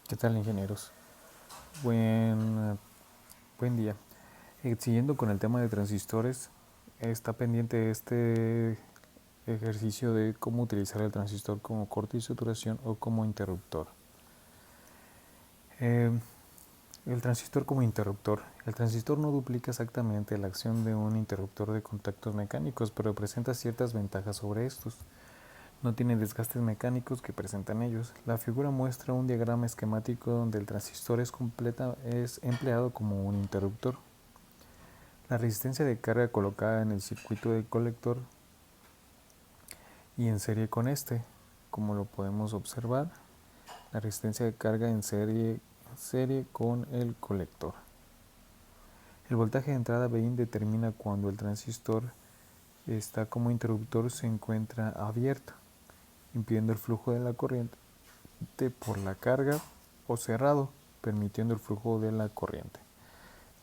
¿Qué tal, ingenieros? Buen día. Siguiendo con el tema de transistores, está pendiente este ejercicio de cómo utilizar el transistor como corte y saturación o como interruptor. Eh, el transistor como interruptor. El transistor no duplica exactamente la acción de un interruptor de contactos mecánicos, pero presenta ciertas ventajas sobre estos. No tiene desgastes mecánicos que presentan ellos. La figura muestra un diagrama esquemático donde el transistor es empleado como un interruptor. La resistencia de carga colocada en el circuito del colector y en serie con este, como lo podemos observar, la resistencia de carga en serie con el colector. El voltaje de entrada Vin determina cuando el transistor está como interruptor se encuentra abierto, impidiendo el flujo de la corriente por la carga, o cerrado, permitiendo el flujo de la corriente.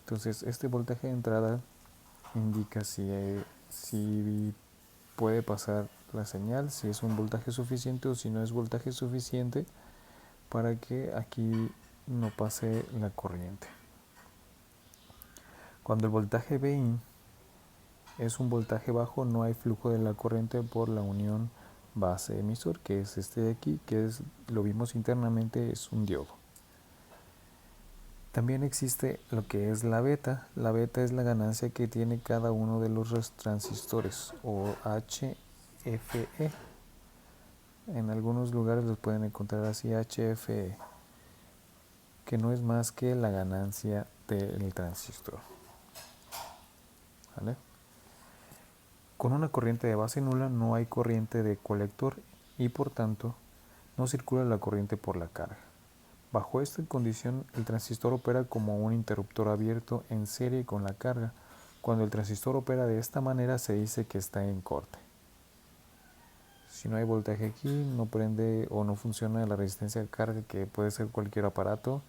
Entonces, este voltaje de entrada indica si puede pasar la señal, si es un voltaje suficiente o si no es voltaje suficiente para que aquí no pase la corriente. Cuando el voltaje Vin es un voltaje bajo, no hay flujo de la corriente por la unión base-emisor, que es este de aquí, lo vimos internamente, es un diodo. También existe lo que es la beta. La beta es la ganancia que tiene cada uno de los transistores, o HFE. En algunos lugares los pueden encontrar así, HFE, que no es más que la ganancia del transistor. ¿Vale? Con una corriente de base nula no hay corriente de colector y por tanto no circula la corriente por la carga. Bajo esta condición, el transistor opera como un interruptor abierto en serie con la carga. Cuando el transistor opera de esta manera, se dice que está en corte. Si no hay voltaje aquí, no prende o no funciona la resistencia de carga, que puede ser cualquier aparato,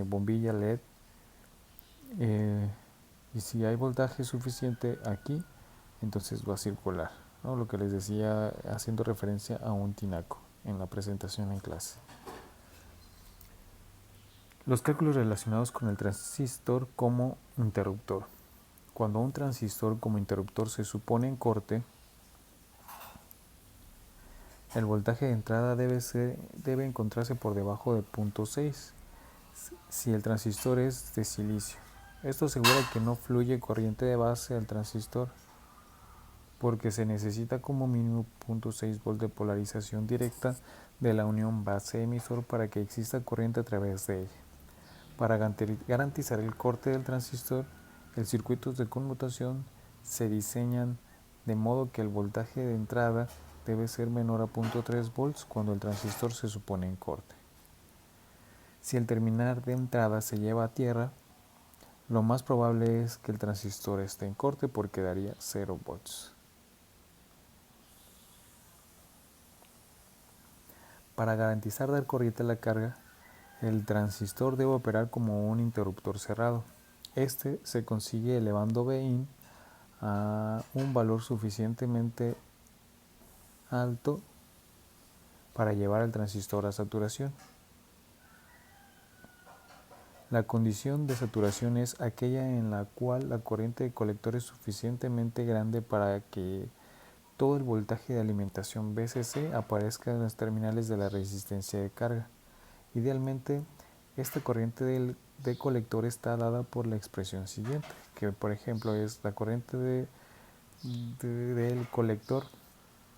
bombilla LED. Y si hay voltaje suficiente aquí, entonces va a circular, ¿no? Lo que les decía haciendo referencia a un tinaco en la presentación en clase. Los cálculos relacionados con el transistor como interruptor. Cuando un transistor como interruptor se supone en corte, el voltaje de entrada debe encontrarse por debajo de 0.6 si el transistor es de silicio. Esto asegura que no fluye corriente de base al transistor porque se necesita como mínimo 0.6 volt de polarización directa de la unión base-emisor para que exista corriente a través de ella. Para garantizar el corte del transistor, los circuitos de conmutación se diseñan de modo que el voltaje de entrada debe ser menor a 0.3 volts cuando el transistor se supone en corte. Si el terminal de entrada se lleva a tierra, lo más probable es que el transistor esté en corte porque daría 0 volts. Para garantizar dar corriente a la carga, el transistor debe operar como un interruptor cerrado. Este se consigue elevando Vin a un valor suficientemente alto para llevar al transistor a saturación. La condición de saturación es aquella en la cual la corriente de colector es suficientemente grande para que todo el voltaje de alimentación VCC aparezca en los terminales de la resistencia de carga. Idealmente, esta corriente de colector está dada por la expresión siguiente, que por ejemplo es la corriente del colector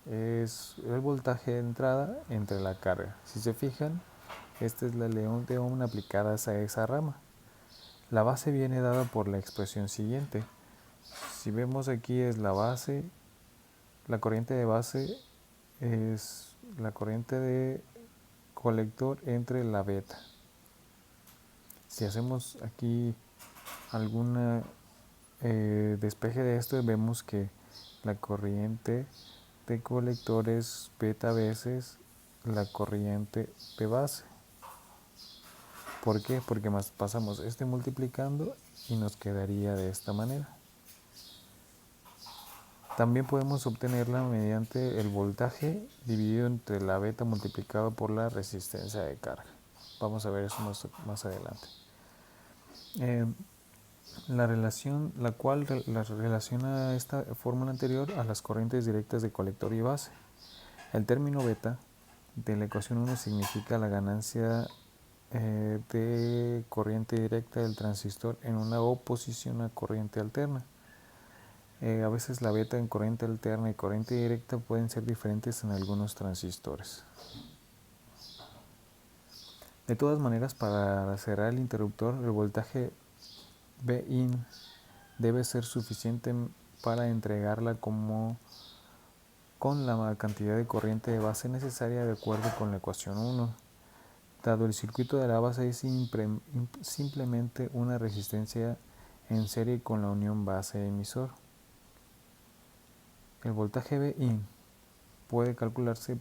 es el voltaje de entrada entre la carga. Si se fijan, esta es la ley de Ohm aplicada a esa rama. La base viene dada por la expresión siguiente. Si vemos aquí es la base, la corriente de base es la corriente de colector entre la beta. Si hacemos aquí alguna despeje de esto, vemos que la corriente de colector es beta veces la corriente de base. ¿Por qué? Porque más pasamos este multiplicando y nos quedaría de esta manera. También podemos obtenerla mediante el voltaje dividido entre la beta multiplicado por la resistencia de carga. Vamos a ver eso más adelante. La cual relaciona esta fórmula anterior a las corrientes directas de colector y base. El término beta de la ecuación 1 significa la ganancia de corriente directa del transistor en una oposición a corriente alterna. A veces la beta en corriente alterna y corriente directa pueden ser diferentes en algunos transistores. De todas maneras, para cerrar el interruptor, el voltaje Bin debe ser suficiente para entregarla con la cantidad de corriente de base necesaria de acuerdo con la ecuación 1. Dado el circuito de la base es simplemente una resistencia en serie con la unión base-emisor. El voltaje Bin puede calcularse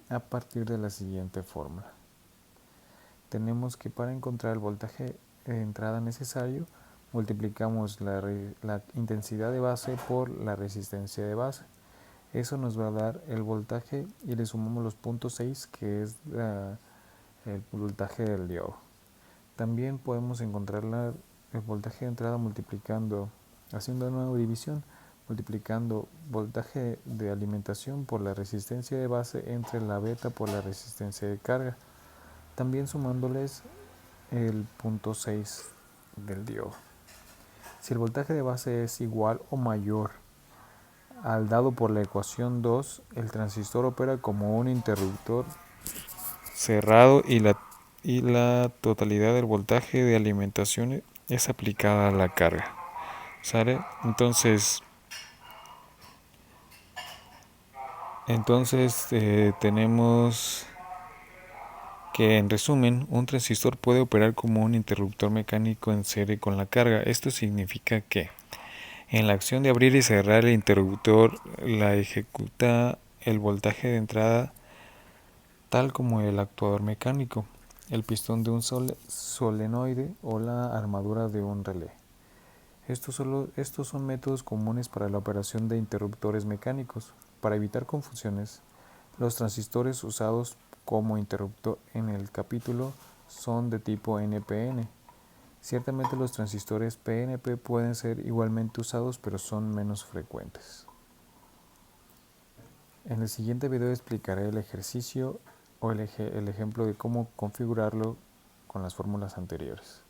a partir de la siguiente fórmula. Tenemos que para encontrar el voltaje de entrada necesario, multiplicamos la intensidad de base por la resistencia de base. Eso nos va a dar el voltaje y le sumamos los puntos 6, que es el voltaje del diodo. También podemos encontrar el voltaje de entrada haciendo una nueva división, multiplicando voltaje de alimentación por la resistencia de base entre la beta por la resistencia de carga. También sumándoles el punto 6 del diodo. Si el voltaje de base es igual o mayor al dado por la ecuación 2, el transistor opera como un interruptor cerrado y la totalidad del voltaje de alimentación es aplicada a la carga. ¿Sale? Entonces tenemos que, en resumen, un transistor puede operar como un interruptor mecánico en serie con la carga. Esto significa que en la acción de abrir y cerrar el interruptor la ejecuta el voltaje de entrada tal como el actuador mecánico, el pistón de un solenoide o la armadura de un relé. Estos son métodos comunes para la operación de interruptores mecánicos. Para evitar confusiones, los transistores usados como interruptor en el capítulo son de tipo NPN. Ciertamente los transistores PNP pueden ser igualmente usados, pero son menos frecuentes. En el siguiente video explicaré el ejercicio o el ejemplo de cómo configurarlo con las fórmulas anteriores.